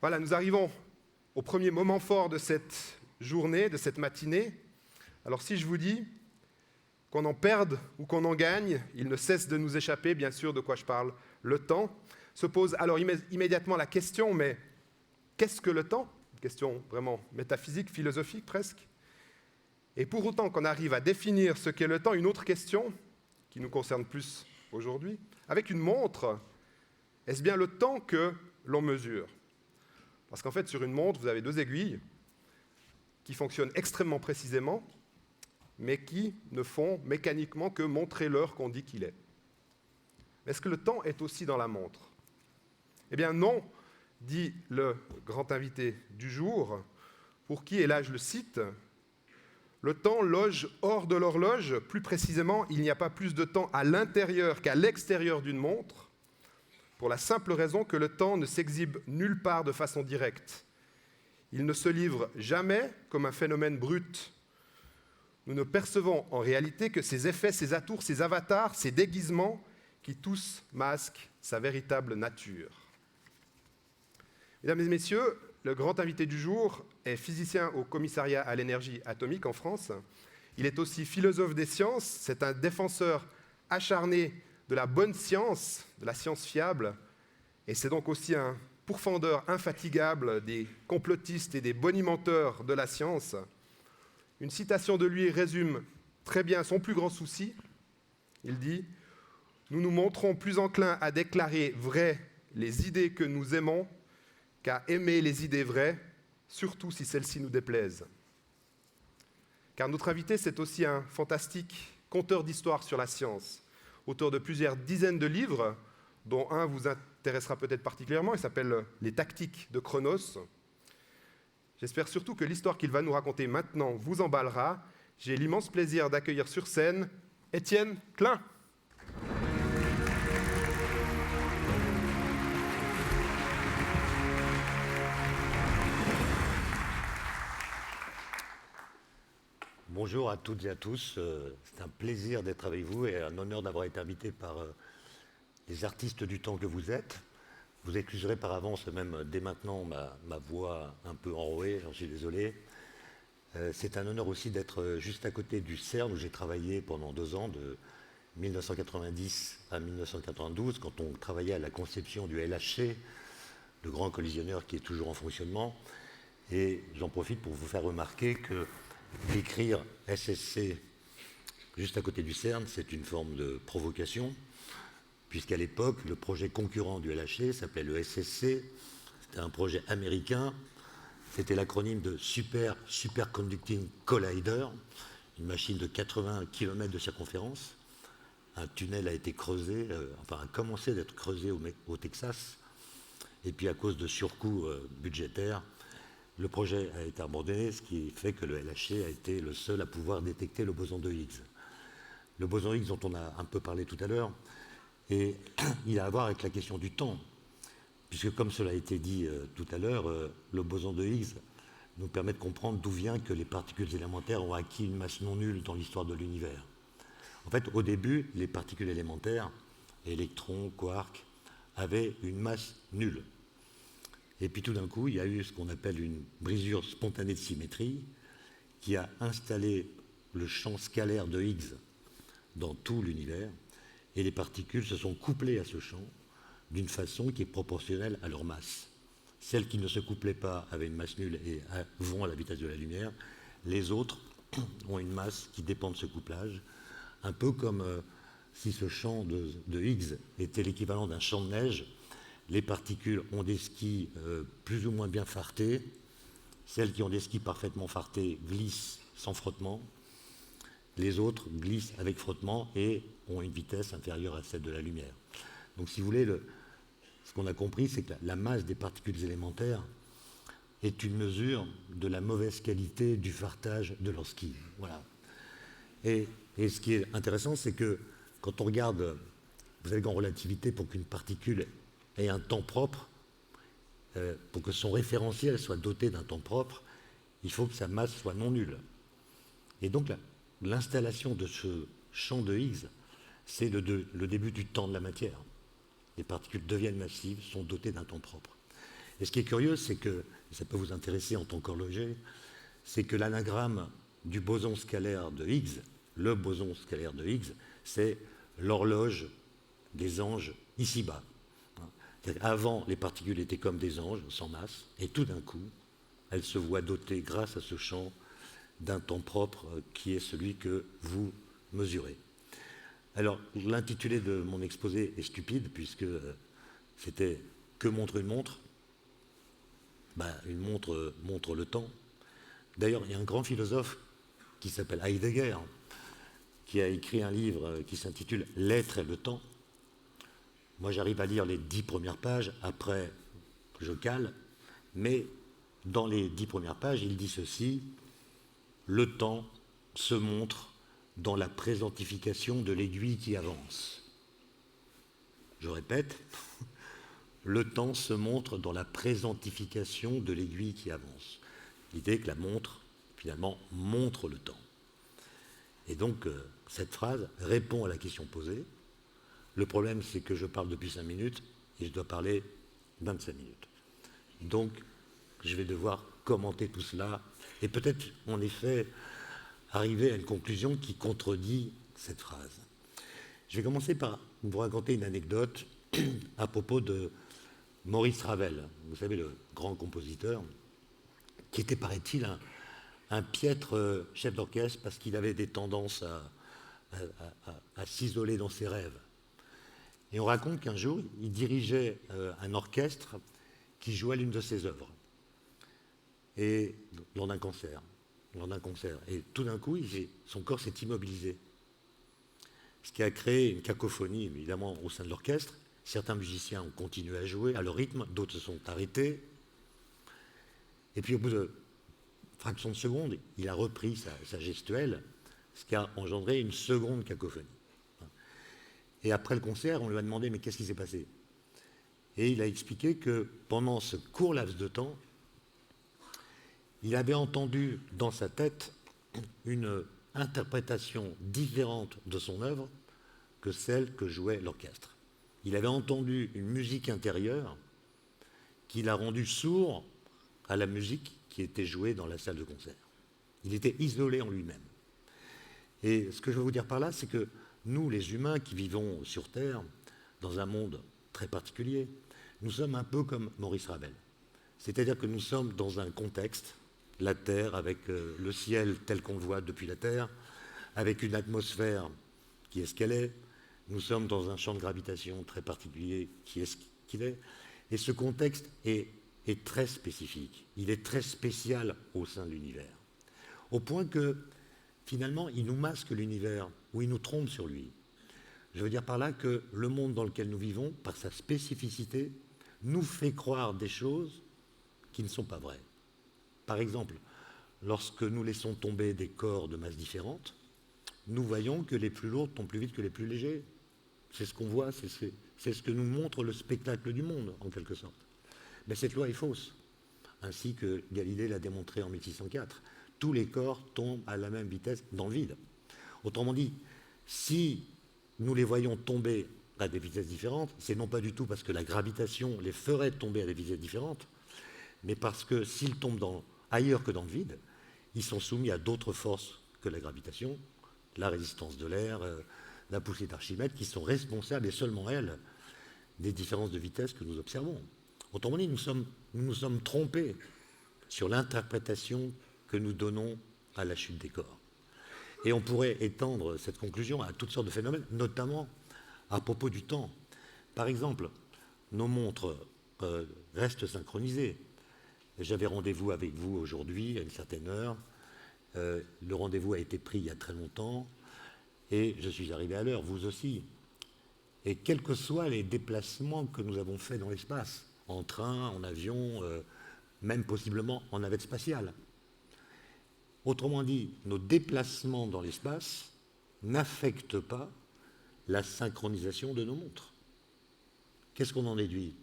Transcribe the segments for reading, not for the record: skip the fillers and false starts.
Voilà, nous arrivons au premier moment fort de cette journée, de cette matinée. Alors si je vous dis qu'on en perde ou qu'on en gagne, il ne cesse de nous échapper, bien sûr, de quoi je parle. Le temps se pose alors immédiatement la question, mais qu'est-ce que le temps? Une question vraiment métaphysique, philosophique presque. Et pour autant qu'on arrive à définir ce qu'est le temps, une autre question qui nous concerne plus aujourd'hui, avec une montre, est-ce bien le temps que l'on mesure? Parce qu'en fait, sur une montre, vous avez deux aiguilles qui fonctionnent extrêmement précisément, mais qui ne font mécaniquement que montrer l'heure qu'on dit qu'il est. Mais est-ce que le temps est aussi dans la montre? Eh bien non, dit le grand invité du jour, pour qui, et là je le cite, le temps loge hors de l'horloge, plus précisément, il n'y a pas plus de temps à l'intérieur qu'à l'extérieur d'une montre, pour la simple raison que le temps ne s'exhibe nulle part de façon directe. Il ne se livre jamais comme un phénomène brut. Nous ne percevons en réalité que ses effets, ses atours, ses avatars, ses déguisements, qui tous masquent sa véritable nature. Mesdames et messieurs, le grand invité du jour est physicien au commissariat à l'énergie atomique en France. Il est aussi philosophe des sciences. C'est un défenseur acharné de la bonne science, de la science fiable. Et c'est donc aussi un pourfendeur infatigable des complotistes et des bonimenteurs de la science. Une citation de lui résume très bien son plus grand souci. Il dit « Nous nous montrons plus enclins à déclarer vraies les idées que nous aimons qu'à aimer les idées vraies, surtout si celles-ci nous déplaisent. » Car notre invité, c'est aussi un fantastique conteur d'histoires sur la science, auteur de plusieurs dizaines de livres, dont un vous intéressera peut-être particulièrement, il s'appelle « Les tactiques de Chronos ». J'espère surtout que l'histoire qu'il va nous raconter maintenant vous emballera. J'ai l'immense plaisir d'accueillir sur scène Étienne Klein. Bonjour à toutes et à tous. C'est un plaisir d'être avec vous et un honneur d'avoir été invité par les artistes du temps que vous êtes. Vous excuserez par avance, même dès maintenant, ma voix un peu enrouée, j'en suis désolé. C'est un honneur aussi d'être juste à côté du CERN, où j'ai travaillé pendant 2 ans, de 1990 à 1992, quand on travaillait à la conception du LHC, le grand collisionneur qui est toujours en fonctionnement. Et j'en profite pour vous faire remarquer que écrire SSC juste à côté du CERN, c'est une forme de provocation, puisqu'à l'époque, le projet concurrent du LHC s'appelait le SSC. C'était un projet américain. C'était l'acronyme de Superconducting Collider, une machine de 80 km de circonférence. Un tunnel a été creusé, a commencé d'être creusé au Texas. Et puis à cause de surcoûts budgétaires, le projet a été abandonné, ce qui fait que le LHC a été le seul à pouvoir détecter le boson de Higgs. Le boson Higgs dont on a un peu parlé tout à l'heure, et il a à voir avec la question du temps, puisque comme cela a été dit tout à l'heure, le boson de Higgs nous permet de comprendre d'où vient que les particules élémentaires ont acquis une masse non nulle dans l'histoire de l'univers. En fait, au début, les particules élémentaires, électrons, quarks, avaient une masse nulle. Et puis tout d'un coup, il y a eu ce qu'on appelle une brisure spontanée de symétrie qui a installé le champ scalaire de Higgs dans tout l'univers, et les particules se sont couplées à ce champ d'une façon qui est proportionnelle à leur masse. Celles qui ne se couplaient pas avaient une masse nulle et vont à la vitesse de la lumière. Les autres ont une masse qui dépend de ce couplage, un peu comme si ce champ de Higgs était l'équivalent d'un champ de neige. Les particules ont des skis plus ou moins bien fartés. Celles qui ont des skis parfaitement fartés glissent sans frottement. Les autres glissent avec frottement et ont une vitesse inférieure à celle de la lumière. Donc si vous voulez, ce qu'on a compris, c'est que la masse des particules élémentaires est une mesure de la mauvaise qualité du fartage de leur ski. Voilà. Et ce qui est intéressant, c'est que quand on regarde, vous savez qu'en relativité, pour qu'une particule ait un temps propre, pour que son référentiel soit doté d'un temps propre, il faut que sa masse soit non nulle. Et donc l'installation de ce champ de Higgs, c'est le début du temps de la matière. Les particules deviennent massives, sont dotées d'un temps propre. Et ce qui est curieux, c'est que, et ça peut vous intéresser en tant qu'horloger, c'est que l'anagramme du boson scalaire de Higgs, le boson scalaire de Higgs, c'est l'horloge des anges ici-bas. Avant, les particules étaient comme des anges, sans masse, et tout d'un coup, elles se voient dotées, grâce à ce champ, d'un temps propre qui est celui que vous mesurez. Alors, l'intitulé de mon exposé est stupide, puisque c'était « Que montre une montre ?» Une montre montre le temps. D'ailleurs, il y a un grand philosophe qui s'appelle Heidegger, qui a écrit un livre qui s'intitule « L'être et le temps ». Moi, j'arrive à lire les 10 premières pages, après, je cale, mais dans les 10 premières pages, il dit ceci: le temps se montre dans la présentification de l'aiguille qui avance. Je répète, le temps se montre dans la présentification de l'aiguille qui avance. L'idée que la montre, finalement, montre le temps. Et donc, cette phrase répond à la question posée. Le problème, c'est que je parle depuis 5 minutes et je dois parler 25 minutes. Donc, je vais devoir commenter tout cela et peut-être, en effet, arriver à une conclusion qui contredit cette phrase. Je vais commencer par vous raconter une anecdote à propos de Maurice Ravel, vous savez, le grand compositeur, qui était, paraît-il, un piètre chef d'orchestre parce qu'il avait des tendances à s'isoler dans ses rêves. Et on raconte qu'un jour, il dirigeait un orchestre qui jouait l'une de ses œuvres. Et lors d'un concert. Et tout d'un coup, son corps s'est immobilisé. Ce qui a créé une cacophonie, évidemment, au sein de l'orchestre. Certains musiciens ont continué à jouer à leur rythme, d'autres se sont arrêtés. Et puis, au bout de fraction de seconde, il a repris sa gestuelle, ce qui a engendré une seconde cacophonie. Et après le concert, on lui a demandé « mais qu'est-ce qui s'est passé ?» Et il a expliqué que pendant ce court laps de temps, il avait entendu dans sa tête une interprétation différente de son œuvre que celle que jouait l'orchestre. Il avait entendu une musique intérieure qui l'a rendu sourd à la musique qui était jouée dans la salle de concert. Il était isolé en lui-même. Et ce que je veux vous dire par là, c'est que nous, les humains qui vivons sur Terre, dans un monde très particulier, nous sommes un peu comme Maurice Ravel. C'est-à-dire que nous sommes dans un contexte, la Terre, avec le ciel tel qu'on le voit depuis la Terre, avec une atmosphère qui est ce qu'elle est. Nous sommes dans un champ de gravitation très particulier qui est ce qu'il est. Et ce contexte est très spécifique. Il est très spécial au sein de l'univers. Au point que, finalement, il nous masque l'univers, ou il nous trompe sur lui. Je veux dire par là que le monde dans lequel nous vivons, par sa spécificité, nous fait croire des choses qui ne sont pas vraies. Par exemple, lorsque nous laissons tomber des corps de masse différentes, nous voyons que les plus lourds tombent plus vite que les plus légers. C'est ce qu'on voit, c'est ce que nous montre le spectacle du monde, en quelque sorte. Mais cette loi est fausse, ainsi que Galilée l'a démontré en 1604. Tous les corps tombent à la même vitesse dans le vide. Autrement dit, si nous les voyons tomber à des vitesses différentes, c'est non pas du tout parce que la gravitation les ferait tomber à des vitesses différentes, mais parce que s'ils tombent ailleurs que dans le vide, ils sont soumis à d'autres forces que la gravitation, la résistance de l'air, la poussée d'Archimède, qui sont responsables, et seulement elles, des différences de vitesse que nous observons. Autrement dit, nous nous sommes trompés sur l'interprétation que nous donnons à la chute des corps. Et on pourrait étendre cette conclusion à toutes sortes de phénomènes, notamment à propos du temps. Par exemple, nos montres restent synchronisées. J'avais rendez-vous avec vous aujourd'hui à une certaine heure. Le rendez-vous a été pris il y a très longtemps et je suis arrivé à l'heure, vous aussi. Et quels que soient les déplacements que nous avons faits dans l'espace, en train, en avion, même possiblement en navette spatiale, autrement dit, nos déplacements dans l'espace n'affectent pas la synchronisation de nos montres. Qu'est-ce qu'on en déduit?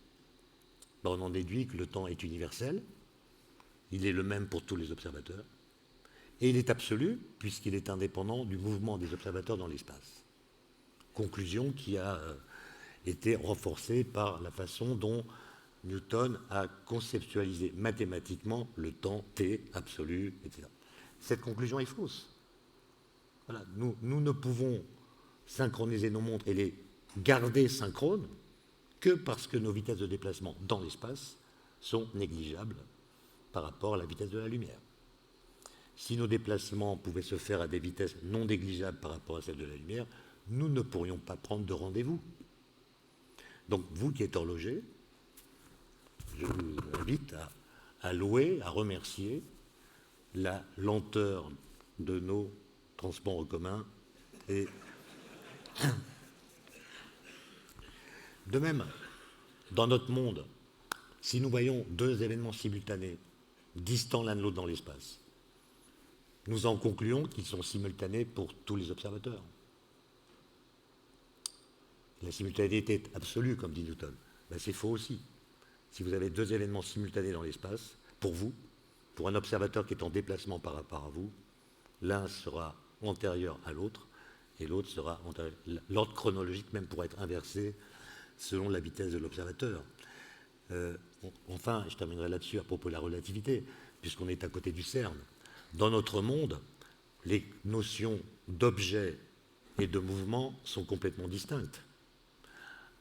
On en déduit que le temps est universel, il est le même pour tous les observateurs, et il est absolu puisqu'il est indépendant du mouvement des observateurs dans l'espace. Conclusion qui a été renforcée par la façon dont Newton a conceptualisé mathématiquement le temps t absolu, etc. Cette conclusion est fausse. Voilà, nous ne pouvons synchroniser nos montres et les garder synchrones que parce que nos vitesses de déplacement dans l'espace sont négligeables par rapport à la vitesse de la lumière. Si nos déplacements pouvaient se faire à des vitesses non négligeables par rapport à celles de la lumière, nous ne pourrions pas prendre de rendez-vous. Donc, vous qui êtes horloger, je vous invite à louer, à remercier la lenteur de nos transports en commun. Et de même, dans notre monde, si nous voyons deux événements simultanés, distants l'un de l'autre dans l'espace, nous en concluons qu'ils sont simultanés pour tous les observateurs. La simultanéité est absolue, comme dit Newton. Ben, c'est faux aussi. Si vous avez deux événements simultanés dans l'espace, pour vous, pour un observateur qui est en déplacement par rapport à vous, l'un sera antérieur à l'autre et l'autre sera antérieur. L'ordre chronologique même pourrait être inversé selon la vitesse de l'observateur. Enfin, je terminerai là-dessus à propos de la relativité, puisqu'on est à côté du CERN. Dans notre monde, les notions d'objet et de mouvement sont complètement distinctes.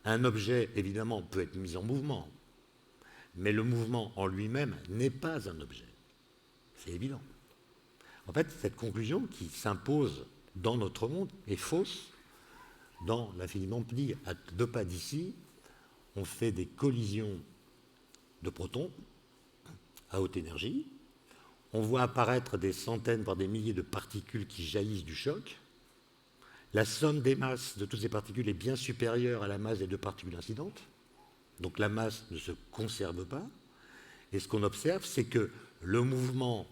Un objet, évidemment, peut être mis en mouvement, mais le mouvement en lui-même n'est pas un objet. C'est évident. En fait, cette conclusion qui s'impose dans notre monde est fausse dans l'infiniment petit. À deux pas d'ici, on fait des collisions de protons à haute énergie. On voit apparaître des centaines, voire des milliers de particules qui jaillissent du choc. La somme des masses de toutes ces particules est bien supérieure à la masse des deux particules incidentes. Donc la masse ne se conserve pas. Et ce qu'on observe, c'est que le mouvement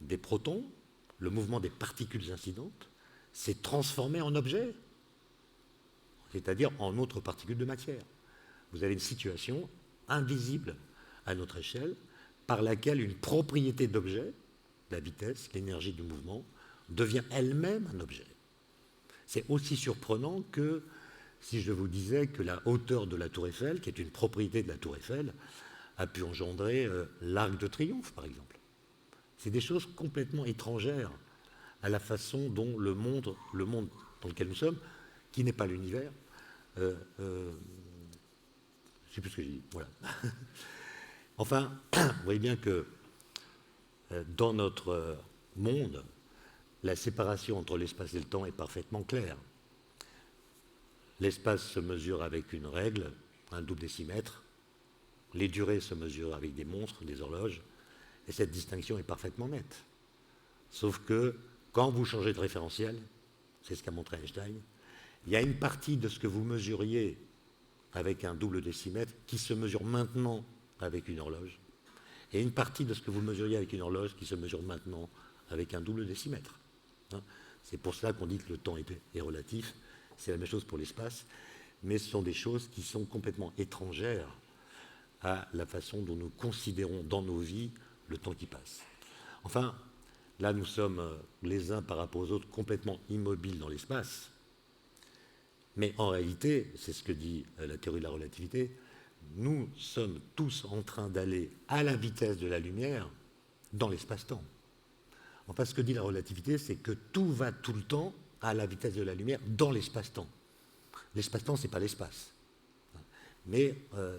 des protons, le mouvement des particules incidentes, s'est transformé en objet, c'est-à-dire en autres particules de matière. Vous avez une situation invisible à notre échelle, par laquelle une propriété d'objet, la vitesse, l'énergie du mouvement, devient elle-même un objet. C'est aussi surprenant que si je vous disais que la hauteur de la tour Eiffel, qui est une propriété de la tour Eiffel, a pu engendrer l'Arc de Triomphe, par exemple. C'est des choses complètement étrangères à la façon dont le monde dans lequel nous sommes, qui n'est pas l'univers, je ne sais plus ce que j'ai dit, voilà. Enfin, vous voyez bien que dans notre monde, la séparation entre l'espace et le temps est parfaitement claire. L'espace se mesure avec une règle, un double décimètre. Les durées se mesurent avec des monstres, des horloges. Et cette distinction est parfaitement nette. Sauf que quand vous changez de référentiel, c'est ce qu'a montré Einstein, il y a une partie de ce que vous mesuriez avec un double décimètre qui se mesure maintenant avec une horloge, et une partie de ce que vous mesuriez avec une horloge qui se mesure maintenant avec un double décimètre. C'est pour cela qu'on dit que le temps est relatif. C'est la même chose pour l'espace, mais ce sont des choses qui sont complètement étrangères à la façon dont nous considérons dans nos vies le temps qui passe. Enfin, là, nous sommes les uns par rapport aux autres complètement immobiles dans l'espace, mais en réalité, c'est ce que dit la théorie de la relativité, nous sommes tous en train d'aller à la vitesse de la lumière dans l'espace-temps. Enfin, ce que dit la relativité, c'est que tout va tout le temps à la vitesse de la lumière dans l'espace-temps. L'espace-temps, ce n'est pas l'espace. Mais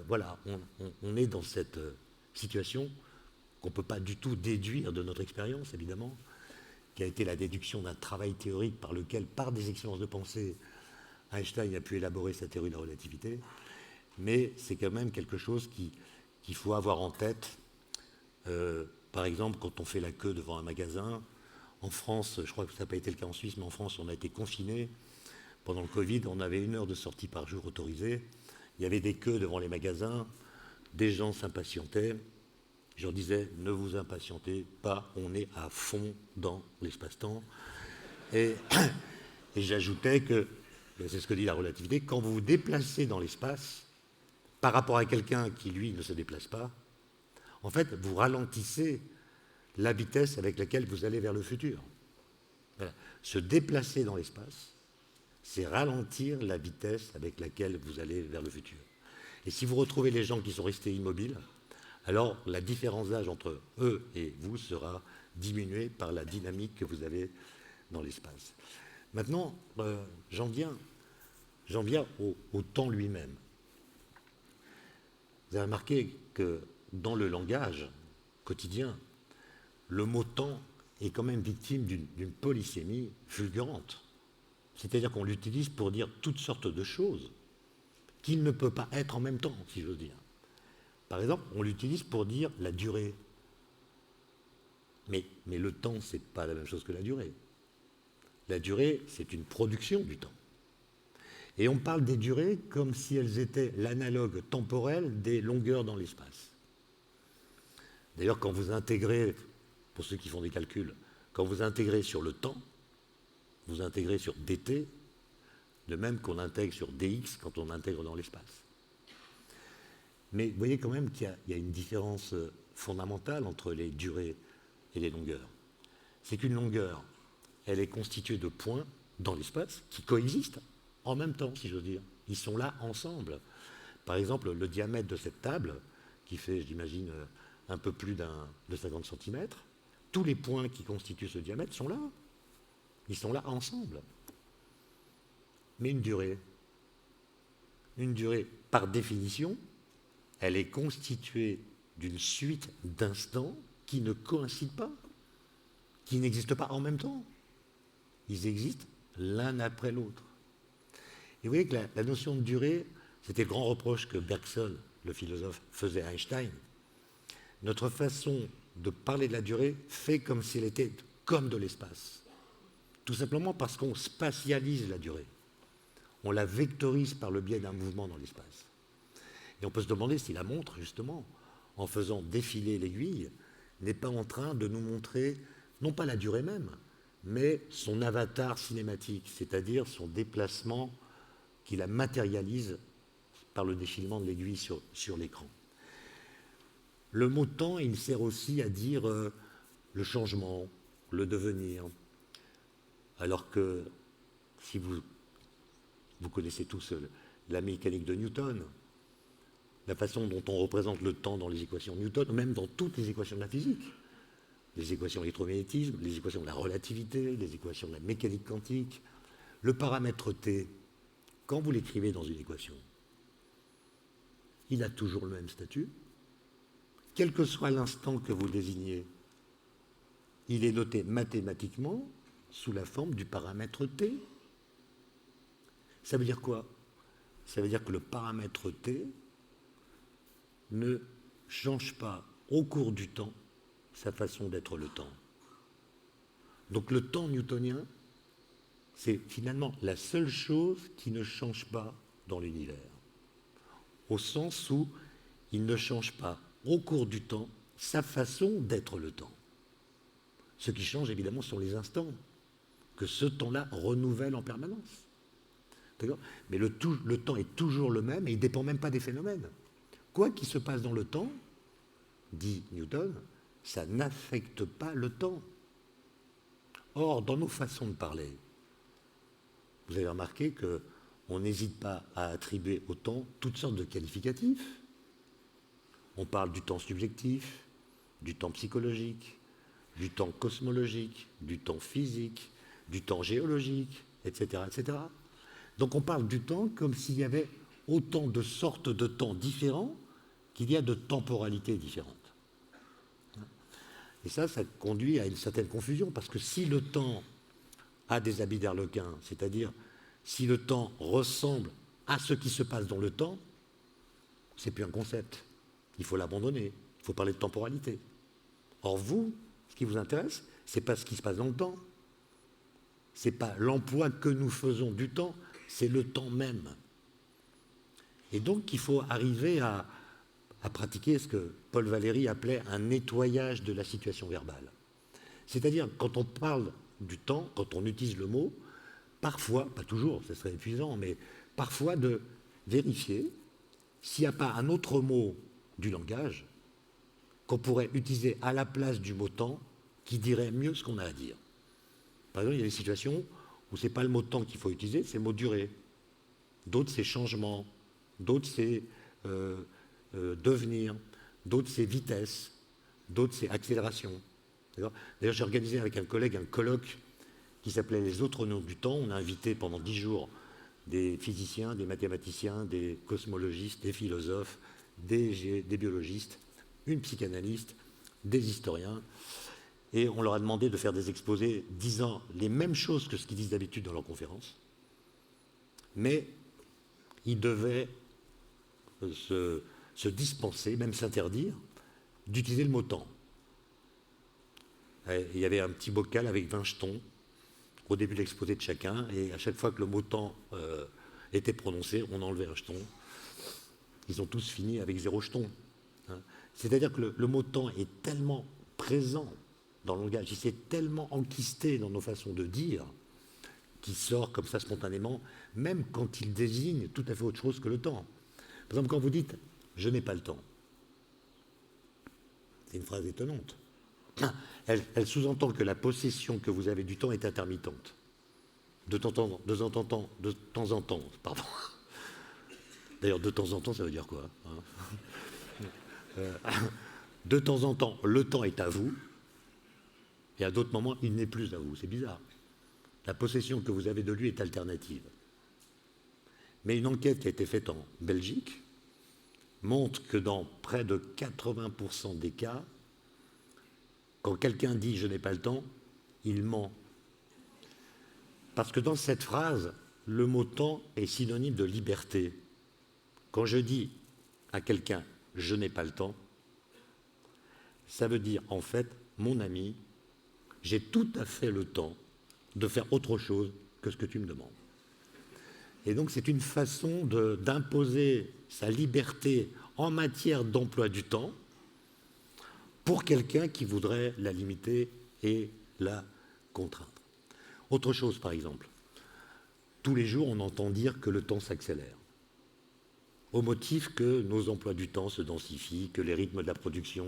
voilà, on est dans cette situation qu'on ne peut pas du tout déduire de notre expérience, évidemment, qui a été la déduction d'un travail théorique par lequel, par des expériences de pensée, Einstein a pu élaborer sa théorie de la relativité. Mais c'est quand même quelque chose qu'il faut avoir en tête. Par exemple, quand on fait la queue devant un magasin, en France, je crois que ça n'a pas été le cas en Suisse, mais en France, on a été confinés. Pendant le Covid, on avait 1 heure de sortie par jour autorisée. Il y avait des queues devant les magasins, des gens s'impatientaient. Je leur disais, ne vous impatientez pas, on est à fond dans l'espace-temps. Et j'ajoutais que, c'est ce que dit la relativité, quand vous vous déplacez dans l'espace, par rapport à quelqu'un qui, lui, ne se déplace pas, en fait, vous ralentissez la vitesse avec laquelle vous allez vers le futur. Voilà. Se déplacer dans l'espace, c'est ralentir la vitesse avec laquelle vous allez vers le futur. Et si vous retrouvez les gens qui sont restés immobiles, alors la différence d'âge entre eux et vous sera diminuée par la dynamique que vous avez dans l'espace. Maintenant, j'en viens au temps lui-même. Vous avez remarqué que dans le langage quotidien, le mot temps est quand même victime d'une polysémie fulgurante. C'est-à-dire qu'on l'utilise pour dire toutes sortes de choses qu'il ne peut pas être en même temps, si j'ose dire. Par exemple, on l'utilise pour dire la durée. Mais le temps, ce n'est pas la même chose que la durée. La durée, c'est une production du temps. Et on parle des durées comme si elles étaient l'analogue temporel des longueurs dans l'espace. D'ailleurs, quand vous intégrez, pour ceux qui font des calculs, quand vous intégrez sur le temps, vous intégrez sur dt, de même qu'on intègre sur dx quand on intègre dans l'espace. Mais vous voyez quand même qu'il y a une différence fondamentale entre les durées et les longueurs. C'est qu'une longueur, elle est constituée de points dans l'espace qui coexistent en même temps, si j'ose dire. Ils sont là ensemble. Par exemple, le diamètre de cette table, qui fait, j'imagine, un peu plus de 50 cm, tous les points qui constituent ce diamètre sont là. Ils sont là ensemble. Mais une durée, par définition, elle est constituée d'une suite d'instants qui ne coïncident pas, qui n'existent pas en même temps. Ils existent l'un après l'autre. Et vous voyez que la notion de durée, c'était le grand reproche que Bergson, le philosophe, faisait à Einstein. Notre façon de parler de la durée fait comme si elle était comme de l'espace. Tout simplement parce qu'on spatialise la durée. On la vectorise par le biais d'un mouvement dans l'espace. Et on peut se demander si la montre, justement, en faisant défiler l'aiguille, n'est pas en train de nous montrer, non pas la durée même, mais son avatar cinématique, c'est-à-dire son déplacement qui la matérialise par le défilement de l'aiguille sur l'écran. Le mot temps, il sert aussi à dire le changement, le devenir. Alors que, si vous connaissez tous la mécanique de Newton, la façon dont on représente le temps dans les équations de Newton, même dans toutes les équations de la physique, les équations de l'électromagnétisme, les équations de la relativité, les équations de la mécanique quantique, le paramètre t, quand vous l'écrivez dans une équation, il a toujours le même statut. Quel que soit l'instant que vous désignez, il est noté mathématiquement sous la forme du paramètre t. Ça veut dire quoi? Ça veut dire que le paramètre t ne change pas au cours du temps sa façon d'être le temps. Donc le temps newtonien, c'est finalement la seule chose qui ne change pas dans l'univers, au sens où il ne change pas au cours du temps sa façon d'être le temps. Ce qui change évidemment sont les instants, que ce temps-là renouvelle en permanence. D'accord ? Mais le temps est toujours le même et il ne dépend même pas des phénomènes. Quoi qu'il se passe dans le temps, dit Newton, ça n'affecte pas le temps. Or, dans nos façons de parler, vous avez remarqué qu'on n'hésite pas à attribuer au temps toutes sortes de qualificatifs. On parle du temps subjectif, du temps psychologique, du temps cosmologique, du temps physique, du temps géologique, etc., etc. Donc on parle du temps comme s'il y avait autant de sortes de temps différents qu'il y a de temporalités différentes. Et ça conduit à une certaine confusion, parce que si le temps a des habits d'Arlequin, c'est-à-dire si le temps ressemble à ce qui se passe dans le temps, c'est plus un concept. Il faut l'abandonner. Il faut parler de temporalité. Or vous, ce qui vous intéresse, ce n'est pas ce qui se passe dans le temps. Ce n'est pas l'emploi que nous faisons du temps, c'est le temps même. Et donc il faut arriver à pratiquer ce que Paul Valéry appelait un nettoyage de la situation verbale. C'est-à-dire, quand on parle du temps, quand on utilise le mot, parfois, pas toujours, ce serait épuisant, mais parfois de vérifier s'il n'y a pas un autre mot du langage qu'on pourrait utiliser à la place du mot temps qui dirait mieux ce qu'on a à dire. Par exemple, il y a des situations où ce n'est pas le mot temps qu'il faut utiliser, c'est le mot durée. D'autres, c'est changement. D'autres, c'est devenir, d'autres c'est vitesse, d'autres c'est accélération. D'ailleurs, j'ai organisé avec un collègue un colloque qui s'appelait Les autres noms du temps. On a invité pendant 10 jours des physiciens, des mathématiciens, des cosmologistes, des philosophes, des biologistes, une psychanalyste, des historiens. Et on leur a demandé de faire des exposés disant les mêmes choses que ce qu'ils disent d'habitude dans leurs conférences, mais ils devaient se dispenser, même s'interdire, d'utiliser le mot temps. Et il y avait un petit bocal avec 20 jetons au début de l'exposé de chacun, et à chaque fois que le mot temps était prononcé, on enlevait un jeton. Ils ont tous fini avec 0 jeton. Hein. C'est-à-dire que le mot temps est tellement présent dans le langage, il s'est tellement enquisté dans nos façons de dire, qu'il sort comme ça spontanément, même quand il désigne tout à fait autre chose que le temps. Par exemple, quand vous dites « je n'ai pas le temps », c'est une phrase étonnante. Elle sous-entend que la possession que vous avez du temps est intermittente. De temps en temps, pardon. D'ailleurs, de temps en temps, ça veut dire quoi, hein? De temps en temps, le temps est à vous, et à d'autres moments, il n'est plus à vous. C'est bizarre. La possession que vous avez de lui est alternative. Mais une enquête qui a été faite en Belgique montre que dans près de 80% des cas, quand quelqu'un dit « je n'ai pas le temps », il ment. Parce que dans cette phrase, le mot « temps » est synonyme de liberté. Quand je dis à quelqu'un « je n'ai pas le temps », ça veut dire en fait « mon ami, j'ai tout à fait le temps de faire autre chose que ce que tu me demandes ». Et donc c'est une façon d'imposer sa liberté en matière d'emploi du temps pour quelqu'un qui voudrait la limiter et la contraindre. Autre chose, par exemple, tous les jours on entend dire que le temps s'accélère, au motif que nos emplois du temps se densifient, que les rythmes de la production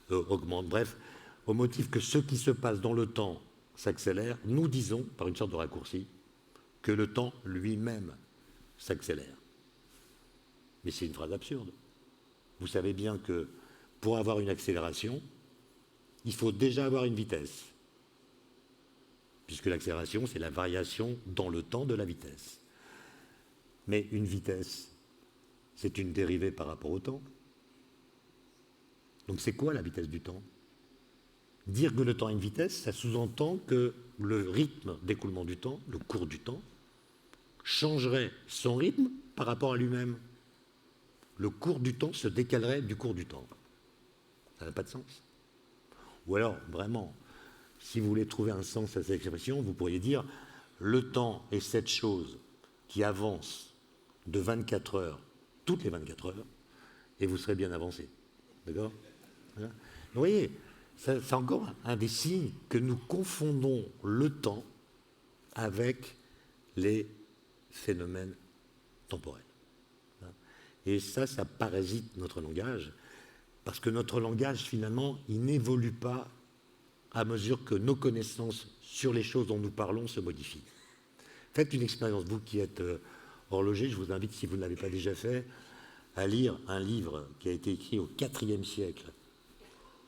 augmentent, bref, au motif que ce qui se passe dans le temps s'accélère, nous disons, par une sorte de raccourci, que le temps lui-même s'accélère. Mais c'est une phrase absurde. Vous savez bien que pour avoir une accélération, il faut déjà avoir une vitesse, puisque l'accélération, c'est la variation dans le temps de la vitesse. Mais une vitesse, c'est une dérivée par rapport au temps. Donc c'est quoi la vitesse du temps? Dire que le temps a une vitesse, ça sous-entend que le rythme d'écoulement du temps, le cours du temps, changerait son rythme par rapport à lui-même. Le cours du temps se décalerait du cours du temps. Ça n'a pas de sens. Ou alors, vraiment, si vous voulez trouver un sens à cette expression, vous pourriez dire le temps est cette chose qui avance de 24 heures, toutes les 24 heures, et vous serez bien avancé. D'accord? Vous voyez, c'est encore un des signes que nous confondons le temps avec les phénomènes temporels. Et ça parasite notre langage, parce que notre langage, finalement, il n'évolue pas à mesure que nos connaissances sur les choses dont nous parlons se modifient. Faites une expérience, vous qui êtes horloger, je vous invite, si vous ne l'avez pas déjà fait, à lire un livre qui a été écrit au IVe siècle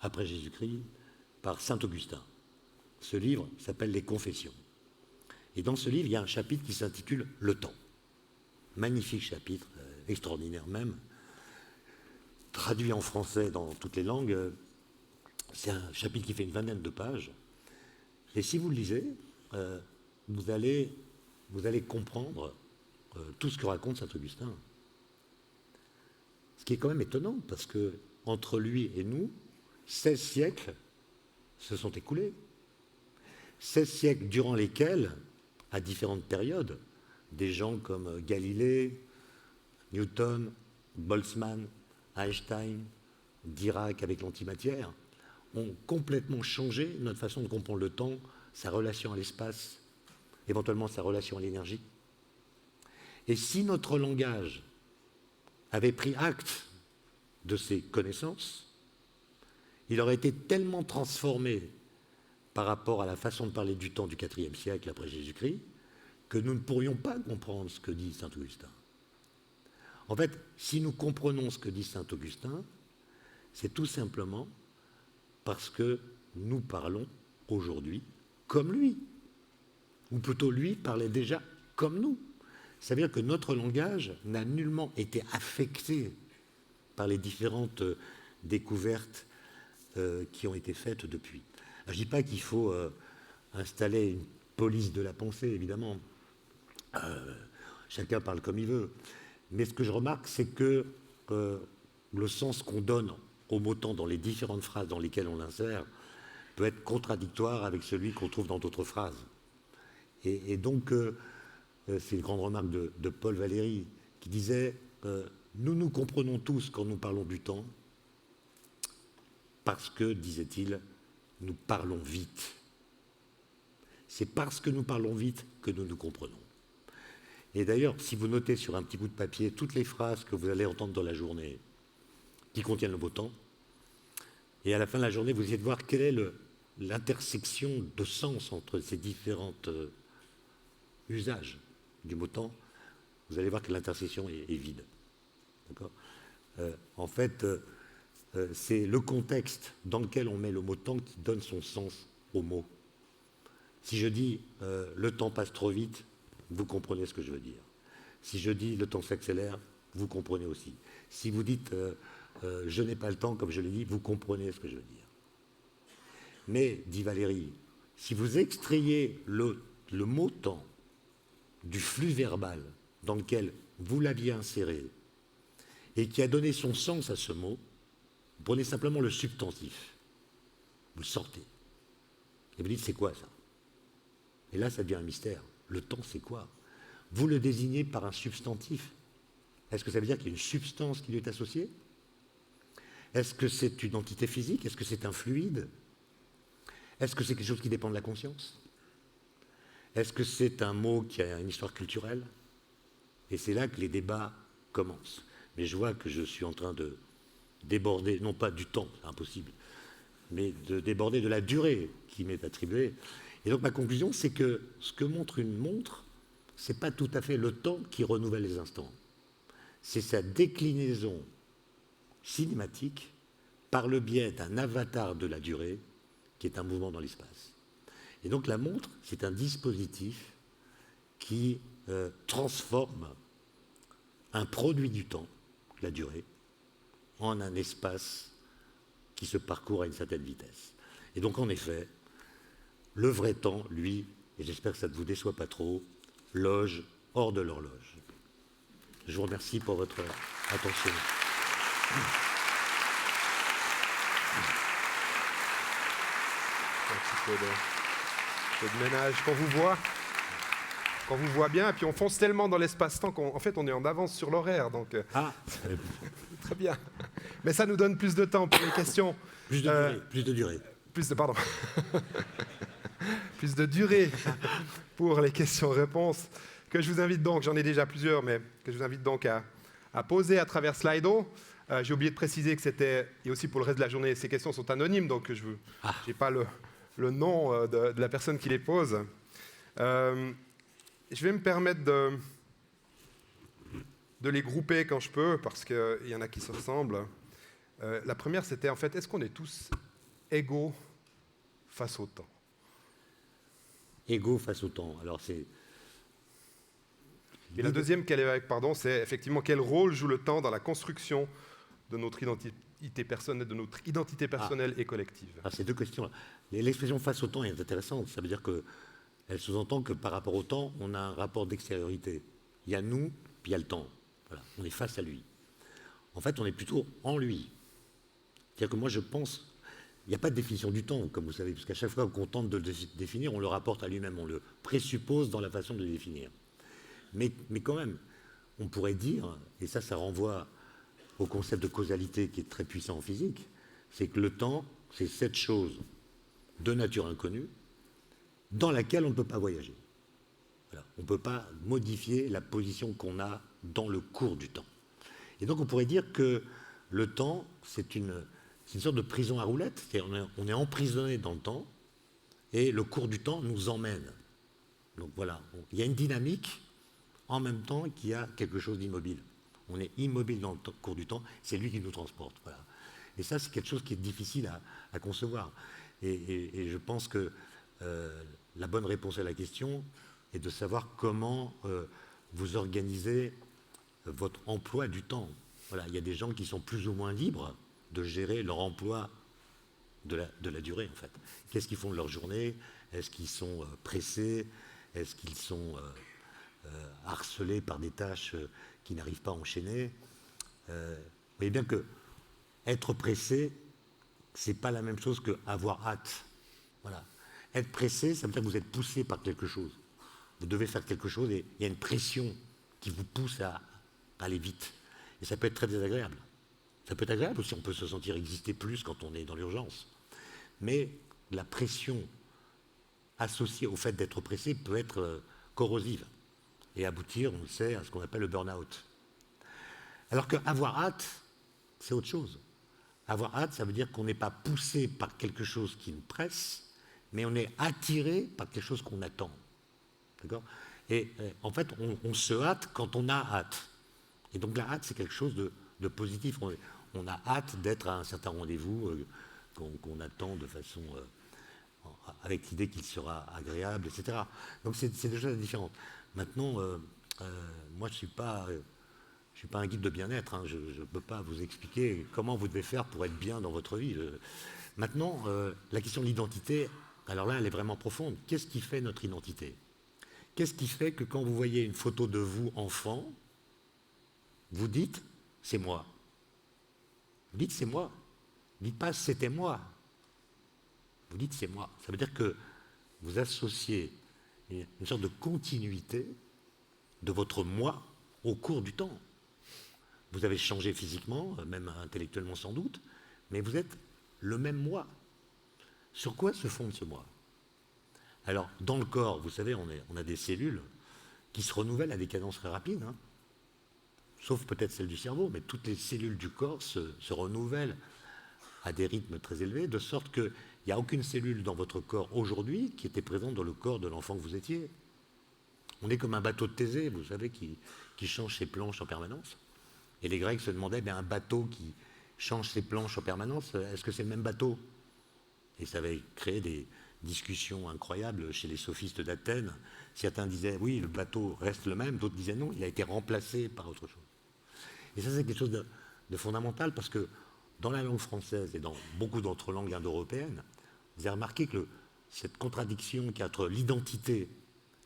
après Jésus-Christ par saint Augustin. Ce livre s'appelle Les Confessions. Et dans ce livre, il y a un chapitre qui s'intitule « Le temps ». Magnifique chapitre, extraordinaire même, traduit en français dans toutes les langues. C'est un chapitre qui fait une 20aine de pages. Et si vous le lisez, vous allez comprendre tout ce que raconte saint Augustin. Ce qui est quand même étonnant, parce que entre lui et nous, 16 siècles se sont écoulés. 16 siècles durant lesquels, à différentes périodes, des gens comme Galilée, Newton, Boltzmann, Einstein, Dirac avec l'antimatière, ont complètement changé notre façon de comprendre le temps, sa relation à l'espace, éventuellement sa relation à l'énergie. Et si notre langage avait pris acte de ces connaissances, il aurait été tellement transformé par rapport à la façon de parler du temps du IVe siècle après Jésus-Christ que nous ne pourrions pas comprendre ce que dit saint Augustin. En fait, si nous comprenons ce que dit saint Augustin, c'est tout simplement parce que nous parlons aujourd'hui comme lui. Ou plutôt, lui parlait déjà comme nous. Ça veut dire que notre langage n'a nullement été affecté par les différentes découvertes qui ont été faites depuis. Alors, je ne dis pas qu'il faut installer une police de la pensée, évidemment. Chacun parle comme il veut. Mais ce que je remarque, c'est que le sens qu'on donne au mot temps dans les différentes phrases dans lesquelles on l'insère peut être contradictoire avec celui qu'on trouve dans d'autres phrases. Et donc, c'est une grande remarque de Paul Valéry qui disait nous nous comprenons tous quand nous parlons du temps parce que, disait-il, nous parlons vite. C'est parce que nous parlons vite que nous nous comprenons. Et d'ailleurs, si vous notez sur un petit bout de papier toutes les phrases que vous allez entendre dans la journée qui contiennent le mot temps, et à la fin de la journée, vous essayez de voir quelle est l'intersection de sens entre ces différents usages du mot temps, vous allez voir que l'intersection est vide. D'accord ? En fait, c'est le contexte dans lequel on met le mot temps qui donne son sens au mot. Si je dis le temps passe trop vite, vous comprenez ce que je veux dire. Si je dis le temps s'accélère, vous comprenez aussi. Si vous dites je n'ai pas le temps, comme je l'ai dit, vous comprenez ce que je veux dire. Mais, dit Valéry, si vous extrayez le mot temps du flux verbal dans lequel vous l'aviez inséré et qui a donné son sens à ce mot, vous prenez simplement le substantif, vous le sortez. Et vous dites, c'est quoi ça? Et là, ça devient un mystère. Le temps, c'est quoi? Vous le désignez par un substantif. Est-ce que ça veut dire qu'il y a une substance qui lui est associée? Est-ce que c'est une entité physique? Est-ce que c'est un fluide? Est-ce que c'est quelque chose qui dépend de la conscience? Est-ce que c'est un mot qui a une histoire culturelle? Et c'est là que les débats commencent. Mais je vois que je suis en train de déborder, non pas du temps, c'est impossible, mais de déborder de la durée qui m'est attribuée. Et donc ma conclusion, c'est que ce que montre une montre, ce n'est pas tout à fait le temps qui renouvelle les instants. C'est sa déclinaison cinématique par le biais d'un avatar de la durée qui est un mouvement dans l'espace. Et donc la montre, c'est un dispositif qui transforme un produit du temps, la durée, en un espace qui se parcourt à une certaine vitesse. Et donc en effet, le vrai temps, lui, et j'espère que ça ne vous déçoit pas trop, loge hors de l'horloge. Je vous remercie pour votre attention. Un petit peu de ménage. Quand vous voit bien, et puis on fonce tellement dans l'espace-temps qu'en fait on est en avance sur l'horaire. Donc, très bien. Mais ça nous donne plus de temps pour les questions. Plus de durée. Pardon. Plus de durée pour les questions-réponses que je vous invite donc, j'en ai déjà plusieurs, mais que je vous invite donc à poser à travers Slido. J'ai oublié de préciser que c'était, et aussi pour le reste de la journée, ces questions sont anonymes, donc je n'ai pas le nom de la personne qui les pose. Je vais me permettre de les grouper quand je peux, parce qu'il y en a qui se ressemblent. La première, c'était en fait, est-ce qu'on est tous égaux face au temps? Égaux face au temps. Alors c'est... Et la deuxième, c'est effectivement quel rôle joue le temps dans la construction de notre identité personnelle, et collective. Ces deux questions-là. L'expression face au temps est intéressante. Ça veut dire qu'elle sous-entend que par rapport au temps, on a un rapport d'extériorité. Il y a nous, puis il y a le temps. Voilà. On est face à lui. En fait, on est plutôt en lui. C'est-à-dire que moi, je pense... Il n'y a pas de définition du temps, comme vous savez, parce qu'à chaque fois qu'on tente de le définir, on le rapporte à lui-même, on le présuppose dans la façon de le définir. Mais quand même, on pourrait dire, et ça renvoie au concept de causalité qui est très puissant en physique, c'est que le temps, c'est cette chose de nature inconnue dans laquelle on ne peut pas voyager. Voilà. On ne peut pas modifier la position qu'on a dans le cours du temps. Et donc on pourrait dire que le temps, c'est une sorte de prison à roulettes, on est emprisonné dans le temps, et le cours du temps nous emmène. Donc voilà, il y a une dynamique, en même temps qu'il y a quelque chose d'immobile. On est immobile dans le cours du temps, c'est lui qui nous transporte. Voilà. Et ça, c'est quelque chose qui est difficile à concevoir. Et je pense que la bonne réponse à la question est de savoir comment vous organisez votre emploi du temps. Voilà, il y a des gens qui sont plus ou moins libres de gérer leur emploi de la durée, en fait. Qu'est-ce qu'ils font de leur journée? Est-ce qu'ils sont pressés? Est-ce qu'ils sont harcelés par des tâches qu'ils n'arrivent pas à enchaîner? Vous voyez bien que être pressé, c'est pas la même chose qu'avoir hâte. Voilà. Être pressé, ça veut dire que vous êtes poussé par quelque chose. Vous devez faire quelque chose et il y a une pression qui vous pousse à aller vite. Et ça peut être très désagréable. Ça peut être agréable aussi, on peut se sentir exister plus quand on est dans l'urgence. Mais la pression associée au fait d'être pressé peut être corrosive et aboutir, on le sait, à ce qu'on appelle le burn-out. Alors qu'avoir hâte, c'est autre chose. Avoir hâte, ça veut dire qu'on n'est pas poussé par quelque chose qui nous presse, mais on est attiré par quelque chose qu'on attend. D'accord? Et en fait, on se hâte quand on a hâte. Et donc la hâte, c'est quelque chose de positif. On a hâte d'être à un certain rendez-vous qu'on attend de façon avec l'idée qu'il sera agréable, etc. Donc c'est des choses différentes. Maintenant, moi je ne suis pas un guide de bien-être, hein. Je ne peux pas vous expliquer comment vous devez faire pour être bien dans votre vie. Maintenant, la question de l'identité, alors là, elle est vraiment profonde. Qu'est-ce qui fait notre identité? Qu'est-ce qui fait que quand vous voyez une photo de vous, enfant, vous dites « c'est moi ». Vous dites « c'est moi ». Vous ne dites pas « c'était moi ». Vous dites « c'est moi ». Ça veut dire que vous associez une sorte de continuité de votre moi au cours du temps. Vous avez changé physiquement, même intellectuellement sans doute, mais vous êtes le même moi. Sur quoi se fonde ce moi? Alors, dans le corps, vous savez, on a des cellules qui se renouvellent à des cadences très rapides, hein, sauf peut-être celle du cerveau, mais toutes les cellules du corps se renouvellent à des rythmes très élevés, de sorte qu'il n'y a aucune cellule dans votre corps aujourd'hui qui était présente dans le corps de l'enfant que vous étiez. On est comme un bateau de Thésée, vous savez, qui change ses planches en permanence. Et les Grecs se demandaient, un bateau qui change ses planches en permanence, est-ce que c'est le même bateau? Et ça avait créé des discussions incroyables chez les sophistes d'Athènes. Certains disaient, oui, le bateau reste le même, d'autres disaient, non, il a été remplacé par autre chose. Et ça, c'est quelque chose de fondamental, parce que dans la langue française et dans beaucoup d'autres langues indo-européennes, vous avez remarqué que cette contradiction qu'il y a entre l'identité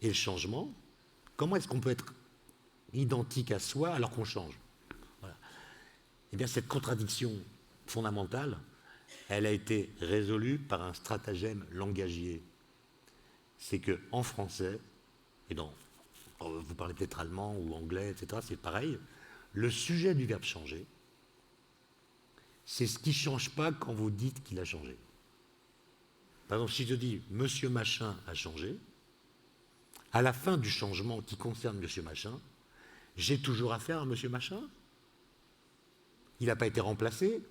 et le changement, comment est-ce qu'on peut être identique à soi alors qu'on change? Voilà. Eh bien, cette contradiction fondamentale, elle a été résolue par un stratagème langagier. C'est qu'en français, et vous parlez peut-être allemand ou anglais, etc., c'est pareil, le sujet du verbe changer, c'est ce qui ne change pas quand vous dites qu'il a changé. Par exemple, si je dis « Monsieur Machin a changé », à la fin du changement qui concerne Monsieur Machin, j'ai toujours affaire à Monsieur Machin. Il n'a pas été remplacé.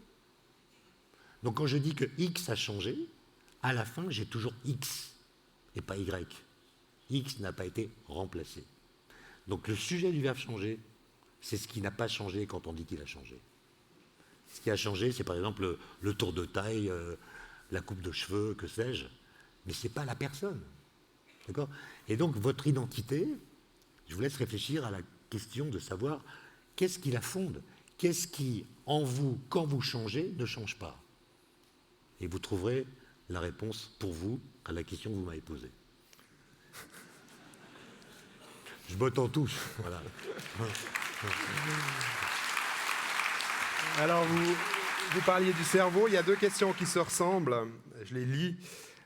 Donc quand je dis que X a changé, à la fin, j'ai toujours X et pas Y. X n'a pas été remplacé. Donc le sujet du verbe changer, c'est ce qui n'a pas changé quand on dit qu'il a changé. Ce qui a changé, c'est par exemple le tour de taille, la coupe de cheveux, que sais-je, mais ce n'est pas la personne. D'accord? Et donc votre identité, je vous laisse réfléchir à la question de savoir qu'est-ce qui la fonde, qu'est-ce qui, en vous, quand vous changez, ne change pas. Et vous trouverez la réponse pour vous à la question que vous m'avez posée. Je botte en touche. Voilà. Alors, vous parliez du cerveau, il y a deux questions qui se ressemblent, je les lis.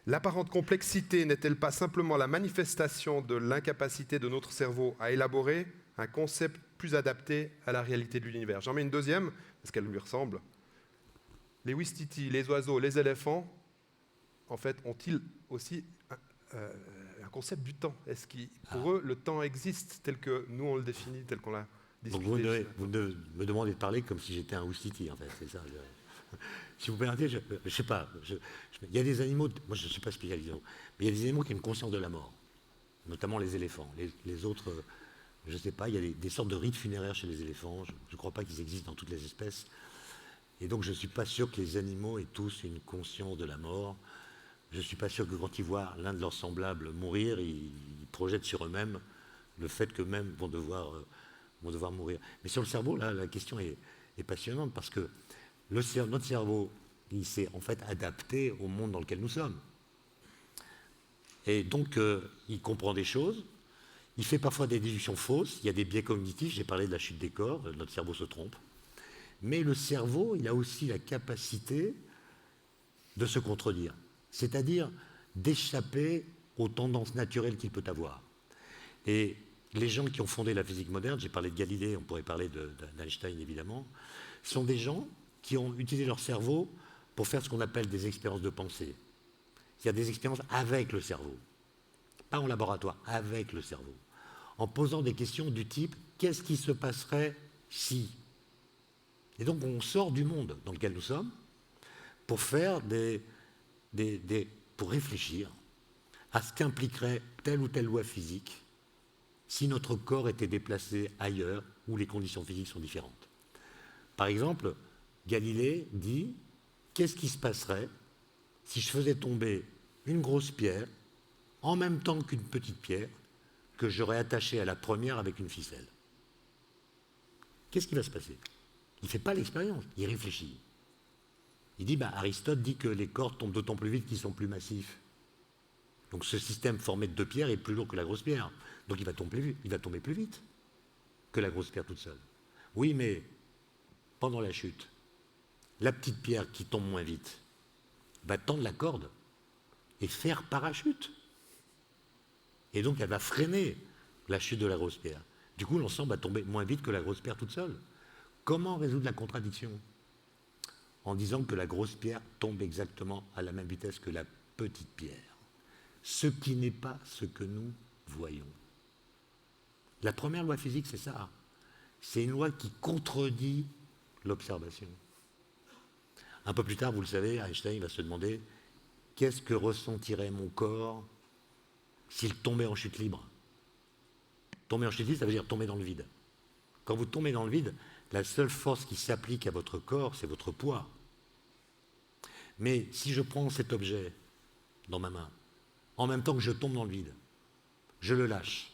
L'apparente complexité n'est-elle pas simplement la manifestation de l'incapacité de notre cerveau à élaborer un concept plus adapté à la réalité de l'univers? J'en mets une deuxième, parce qu'elle lui ressemble. Les ouistiti, les oiseaux, les éléphants, en fait, ont-ils aussi un concept du temps? Est-ce que pour eux, le temps existe tel que nous, on le définit, tel qu'on l'a discuté? Donc vous me demandez de parler comme si j'étais un ouistiti, en fait, c'est ça. Si vous permettez, je ne sais pas. Il y a des animaux, moi je ne suis pas spécialisé, mais il y a des animaux qui ont une conscience de la mort, notamment les éléphants. Les autres, je ne sais pas, il y a des sortes de rites funéraires chez les éléphants. Je ne crois pas qu'ils existent dans toutes les espèces. Et donc je ne suis pas sûr que les animaux aient tous une conscience de la mort. Je ne suis pas sûr que quand ils voient l'un de leurs semblables mourir, ils projettent sur eux-mêmes le fait qu'eux-mêmes vont devoir mourir. Mais sur le cerveau, là, la question est passionnante parce que notre cerveau, il s'est en fait adapté au monde dans lequel nous sommes. Et donc, il comprend des choses. Il fait parfois des déductions fausses. Il y a des biais cognitifs. J'ai parlé de la chute des corps. Notre cerveau se trompe. Mais le cerveau, il a aussi la capacité de se contredire. C'est-à-dire d'échapper aux tendances naturelles qu'il peut avoir. Et les gens qui ont fondé la physique moderne, j'ai parlé de Galilée, on pourrait parler d'Einstein évidemment, sont des gens qui ont utilisé leur cerveau pour faire ce qu'on appelle des expériences de pensée. Il y a des expériences avec le cerveau, pas en laboratoire, avec le cerveau, en posant des questions du type « qu'est-ce qui se passerait si ?» Et donc on sort du monde dans lequel nous sommes pour faire pour réfléchir à ce qu'impliquerait telle ou telle loi physique si notre corps était déplacé ailleurs où les conditions physiques sont différentes. Par exemple, Galilée dit « qu'est-ce qui se passerait si je faisais tomber une grosse pierre en même temps qu'une petite pierre que j'aurais attachée à la première avec une ficelle ?» Qu'est-ce qui va se passer? Il ne fait pas l'expérience, il réfléchit. Il dit, Aristote dit que les corps tombent d'autant plus vite qu'ils sont plus massifs. Donc ce système formé de deux pierres est plus lourd que la grosse pierre. Donc il va tomber plus vite que la grosse pierre toute seule. Oui, mais pendant la chute, la petite pierre qui tombe moins vite va tendre la corde et faire parachute. Et donc elle va freiner la chute de la grosse pierre. Du coup, l'ensemble va tomber moins vite que la grosse pierre toute seule. Comment résoudre la contradiction? En disant que la grosse pierre tombe exactement à la même vitesse que la petite pierre. Ce qui n'est pas ce que nous voyons. La première loi physique, c'est ça. C'est une loi qui contredit l'observation. Un peu plus tard, vous le savez, Einstein va se demander qu'est-ce que ressentirait mon corps s'il tombait en chute libre? Tomber en chute libre, ça veut dire tomber dans le vide. Quand vous tombez dans le vide, la seule force qui s'applique à votre corps, c'est votre poids. Mais si je prends cet objet dans ma main, en même temps que je tombe dans le vide, je le lâche.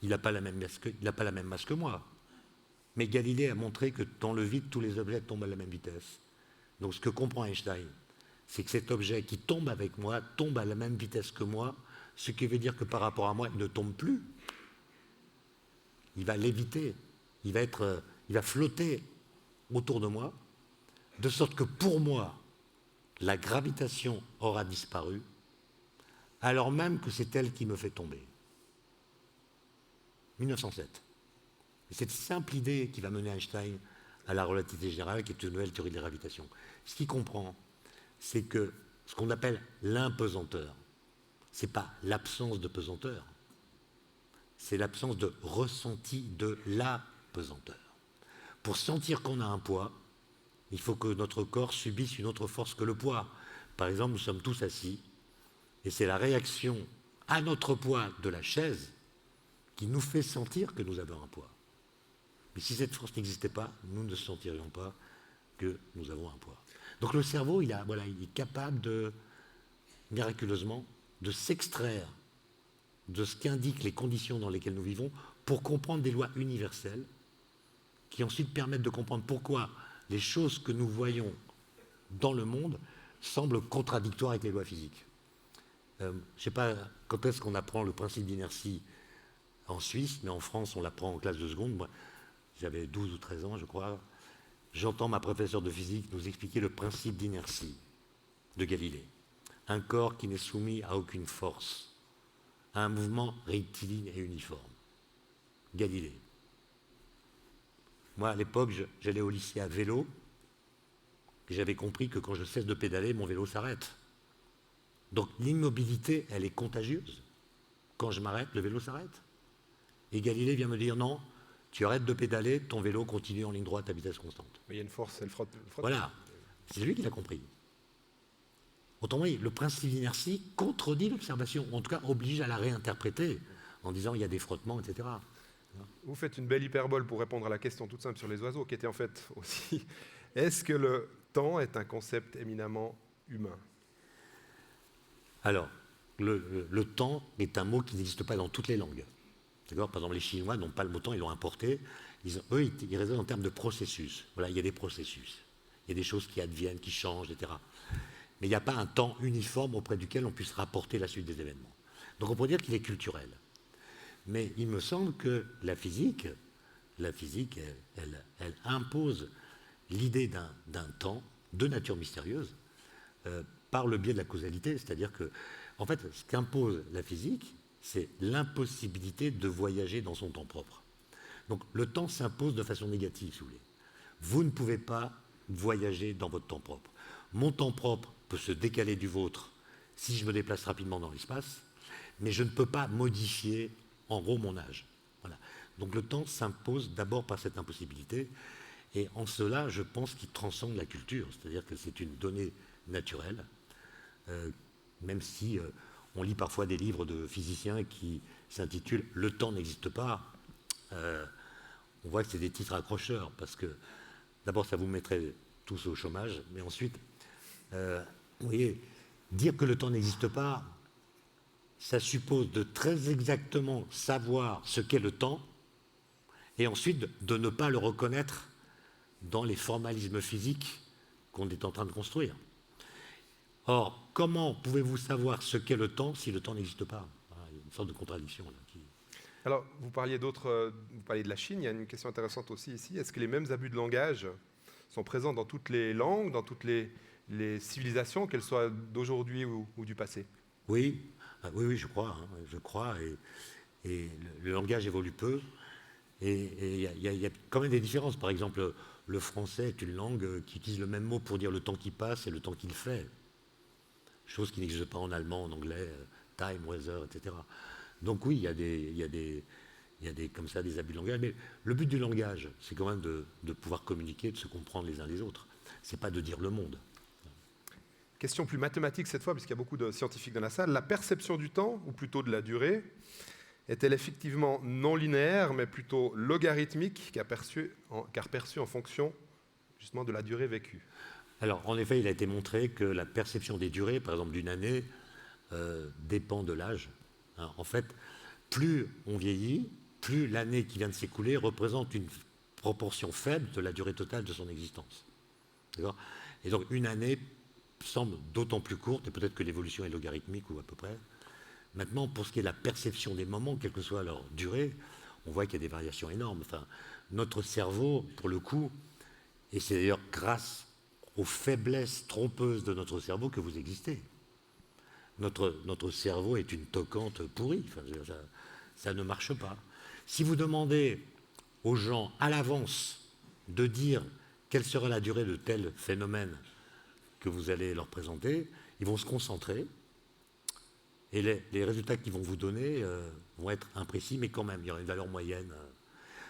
Il n'a pas la même masse que moi. Mais Galilée a montré que dans le vide, tous les objets tombent à la même vitesse. Donc ce que comprend Einstein, c'est que cet objet qui tombe avec moi tombe à la même vitesse que moi, ce qui veut dire que par rapport à moi, il ne tombe plus. Il va léviter, il va flotter autour de moi, de sorte que pour moi, la gravitation aura disparu, alors même que c'est elle qui me fait tomber. 1907. Et cette simple idée qui va mener Einstein à la relativité générale, qui est une nouvelle théorie de la gravitation. Ce qu'il comprend, c'est que ce qu'on appelle l'impesanteur, ce n'est pas l'absence de pesanteur, c'est l'absence de ressenti de la pesanteur. Pour sentir qu'on a un poids, il faut que notre corps subisse une autre force que le poids. Par exemple, nous sommes tous assis, et c'est la réaction à notre poids de la chaise qui nous fait sentir que nous avons un poids. Mais si cette force n'existait pas, nous ne sentirions pas que nous avons un poids. Donc le cerveau, il est capable miraculeusement, de s'extraire de ce qu'indiquent les conditions dans lesquelles nous vivons pour comprendre des lois universelles qui ensuite permettent de comprendre pourquoi les choses que nous voyons dans le monde semblent contradictoires avec les lois physiques. Je ne sais pas quand est-ce qu'on apprend le principe d'inertie en Suisse, mais en France, on l'apprend en classe de seconde. Moi, j'avais 12 ou 13 ans, je crois. J'entends ma professeure de physique nous expliquer le principe d'inertie de Galilée. Un corps qui n'est soumis à aucune force, à un mouvement rectiligne et uniforme. Galilée. Moi, à l'époque, j'allais au lycée à vélo, et j'avais compris que quand je cesse de pédaler, mon vélo s'arrête. Donc l'immobilité, elle est contagieuse. Quand je m'arrête, le vélo s'arrête. Et Galilée vient me dire, non, tu arrêtes de pédaler, ton vélo continue en ligne droite à vitesse constante. Il y a une force, elle frotte. Voilà, c'est lui qui l'a compris. Autrement dit, le principe d'inertie contredit l'observation, ou en tout cas oblige à la réinterpréter. en disant il y a des frottements, etc. Vous faites une belle hyperbole pour répondre à la question toute simple sur les oiseaux, qui était en fait aussi, est-ce que le temps est un concept éminemment humain? Alors, le temps est un mot qui n'existe pas dans toutes les langues. D'accord ? Par exemple, les Chinois n'ont pas le mot temps, ils l'ont importé. Eux, ils raisonnent en termes de processus. Voilà, il y a des processus. Il y a des choses qui adviennent, qui changent, etc. Mais il n'y a pas un temps uniforme auprès duquel on puisse rapporter la suite des événements. Donc on pourrait dire qu'il est culturel. Mais il me semble que la physique, elle impose l'idée d'un temps de nature mystérieuse par le biais de la causalité. C'est-à-dire que, en fait, ce qu'impose la physique, c'est l'impossibilité de voyager dans son temps propre. Donc le temps s'impose de façon négative, si vous voulez. Vous ne pouvez pas voyager dans votre temps propre. Mon temps propre peut se décaler du vôtre si je me déplace rapidement dans l'espace, mais je ne peux pas modifier, en gros, mon âge. Voilà. Donc le temps s'impose d'abord par cette impossibilité, et en cela, je pense qu'il transcende la culture, c'est-à-dire que c'est une donnée naturelle, même si on lit parfois des livres de physiciens qui s'intitulent « Le temps n'existe pas », on voit que c'est des titres accrocheurs, parce que d'abord, ça vous mettrait tous au chômage, mais ensuite, vous voyez, dire que le temps n'existe pas, ça suppose de très exactement savoir ce qu'est le temps, et ensuite de ne pas le reconnaître dans les formalismes physiques qu'on est en train de construire. Or, comment pouvez-vous savoir ce qu'est le temps si le temps n'existe pas? Il y a une sorte de contradiction là. Alors, vous parliez de la Chine, il y a une question intéressante aussi ici. Est-ce que les mêmes abus de langage sont présents dans toutes les langues, dans toutes les civilisations, qu'elles soient d'aujourd'hui ou du passé? Oui, oui, je crois, et le langage évolue peu, et il y a quand même des différences. Par exemple, le français est une langue qui utilise le même mot pour dire le temps qui passe et le temps qu'il fait, chose qui n'existe pas en allemand, en anglais, time, weather, etc. Donc oui, il y a des comme ça des abus de langage, mais le but du langage, c'est quand même de pouvoir communiquer, de se comprendre les uns les autres. C'est pas de dire le monde. Question plus mathématique cette fois, puisqu'il y a beaucoup de scientifiques dans la salle. La perception du temps, ou plutôt de la durée, est-elle effectivement non linéaire, mais plutôt logarithmique, car perçue en fonction justement de la durée vécue? Alors, en effet, il a été montré que la perception des durées, par exemple d'une année, dépend de l'âge. En fait, plus on vieillit, plus l'année qui vient de s'écouler représente une proportion faible de la durée totale de son existence. D'accord ? Et donc, une année semble d'autant plus courte, et peut-être que l'évolution est logarithmique ou à peu près. Maintenant, pour ce qui est de la perception des moments, quelle que soit leur durée, on voit qu'il y a des variations énormes. Enfin, notre cerveau, pour le coup, et c'est d'ailleurs grâce aux faiblesses trompeuses de notre cerveau que vous existez. Notre cerveau est une toquante pourrie. Enfin, ça ne marche pas. Si vous demandez aux gens à l'avance de dire quelle sera la durée de tel phénomène que vous allez leur présenter, ils vont se concentrer et les résultats qu'ils vont vous donner vont être imprécis, mais quand même, il y aura une valeur moyenne.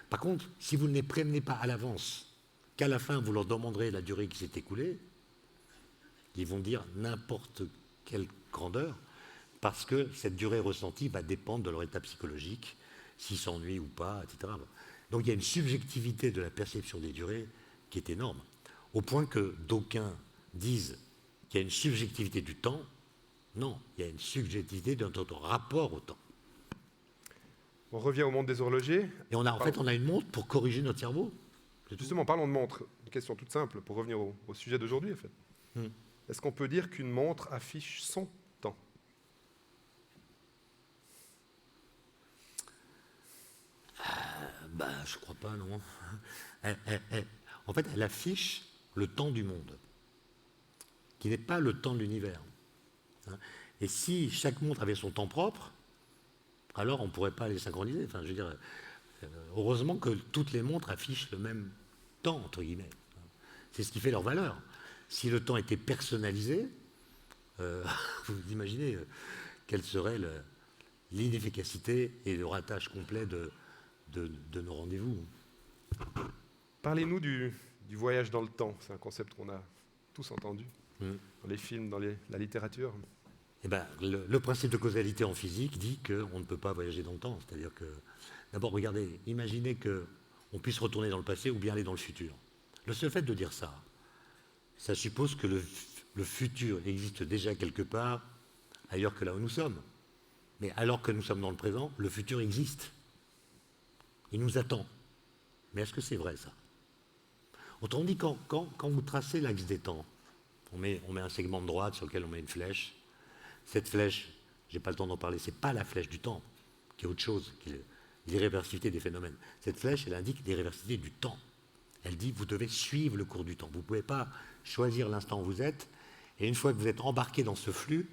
Par contre, si vous ne les prévenez pas à l'avance, qu'à la fin, vous leur demanderez la durée qui s'est écoulée, ils vont dire n'importe quelle grandeur, parce que cette durée ressentie va dépendre de leur état psychologique, s'ils s'ennuient ou pas, etc. Donc il y a une subjectivité de la perception des durées qui est énorme, au point que d'aucuns disent qu'il y a une subjectivité du temps. Non, il y a une subjectivité de notre rapport au temps. On revient au monde des horlogers. Et en fait, on a une montre pour corriger notre cerveau. Justement, parlons de montre. Une question toute simple pour revenir au sujet d'aujourd'hui, en fait. Est-ce qu'on peut dire qu'une montre affiche son temps? Je crois pas, non. En fait, elle affiche le temps du monde, qui n'est pas le temps de l'univers. Et si chaque montre avait son temps propre, alors on ne pourrait pas les synchroniser. Enfin, je veux dire, heureusement que toutes les montres affichent le même temps, entre guillemets. C'est ce qui fait leur valeur. Si le temps était personnalisé, vous imaginez quelle serait l'inefficacité et le ratage complet de nos rendez-vous. Parlez-nous du voyage dans le temps. C'est un concept qu'on a tous entendu dans les films, dans la littérature. Eh ben, le principe de causalité en physique dit qu'on ne peut pas voyager dans le temps. C'est-à-dire que, d'abord, regardez, imaginez qu'on puisse retourner dans le passé ou bien aller dans le futur. Le seul fait de dire ça, ça suppose que le futur existe déjà quelque part ailleurs que là où nous sommes. Mais alors que nous sommes dans le présent, le futur existe. Il nous attend. Mais est-ce que c'est vrai, ça? Autrement dit, quand vous tracez l'axe des temps, on met un segment de droite sur lequel on met une flèche. Cette flèche, je n'ai pas le temps d'en parler, ce n'est pas la flèche du temps, qui est autre chose, qui est l'irréversibilité des phénomènes. Cette flèche, elle indique l'irréversibilité du temps. Elle dit, vous devez suivre le cours du temps. Vous ne pouvez pas choisir l'instant où vous êtes, et une fois que vous êtes embarqué dans ce flux,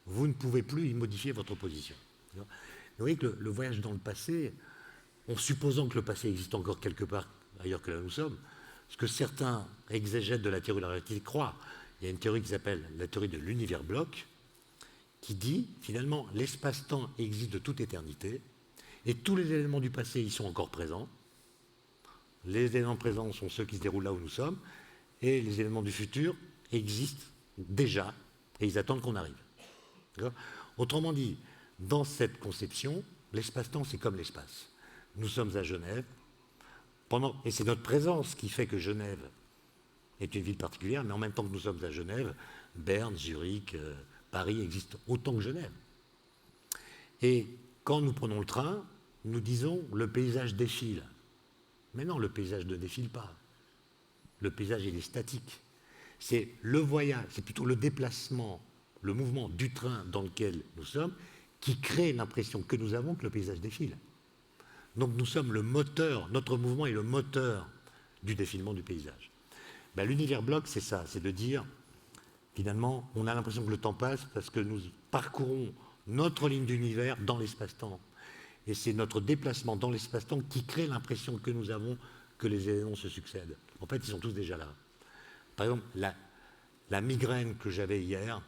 vous ne pouvez plus y modifier votre position. Vous voyez que le voyage dans le passé, en supposant que le passé existe encore quelque part ailleurs que là où nous sommes, ce que certains exégètes de la théorie de la relativité croient, il y a une théorie qui s'appelle la théorie de l'univers bloc, qui dit, finalement, l'espace-temps existe de toute éternité, et tous les éléments du passé y sont encore présents. Les éléments présents sont ceux qui se déroulent là où nous sommes, et les éléments du futur existent déjà, et ils attendent qu'on arrive. Autrement dit, dans cette conception, l'espace-temps, c'est comme l'espace. Nous sommes à Genève, et c'est notre présence qui fait que Genève est une ville particulière, mais en même temps que nous sommes à Genève, Berne, Zurich, Paris existent autant que Genève. Et quand nous prenons le train, nous disons le paysage défile. Mais non, le paysage ne défile pas. Le paysage, il est statique. C'est le voyage, c'est plutôt le déplacement, le mouvement du train dans lequel nous sommes qui crée l'impression que nous avons que le paysage défile. Donc nous sommes le moteur, notre mouvement est le moteur du défilement du paysage. Ben, l'univers bloc, c'est ça, c'est de dire, finalement, on a l'impression que le temps passe parce que nous parcourons notre ligne d'univers dans l'espace-temps. Et c'est notre déplacement dans l'espace-temps qui crée l'impression que nous avons que les éléments se succèdent. En fait, ils sont tous déjà là. Par exemple, la migraine que j'avais hier,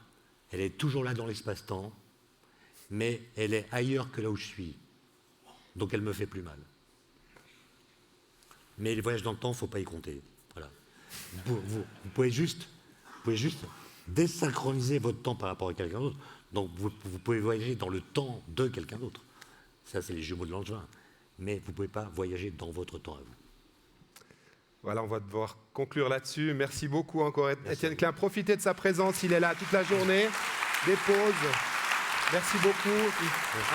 elle est toujours là dans l'espace-temps, mais elle est ailleurs que là où je suis. Donc elle me fait plus mal. Mais les voyages dans le temps, il ne faut pas y compter. Voilà. Vous pouvez juste désynchroniser votre temps par rapport à quelqu'un d'autre. Donc vous pouvez voyager dans le temps de quelqu'un d'autre. Ça, c'est les jumeaux de Langevin. Mais vous ne pouvez pas voyager dans votre temps à vous. Voilà, on va devoir conclure là-dessus. Merci beaucoup encore, Étienne Klein. Profitez de sa présence, il est là toute la journée. Des pauses. Merci beaucoup. Merci.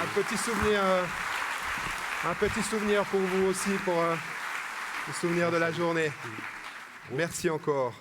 Un petit souvenir pour vous aussi, pour le souvenir de la journée. Merci encore.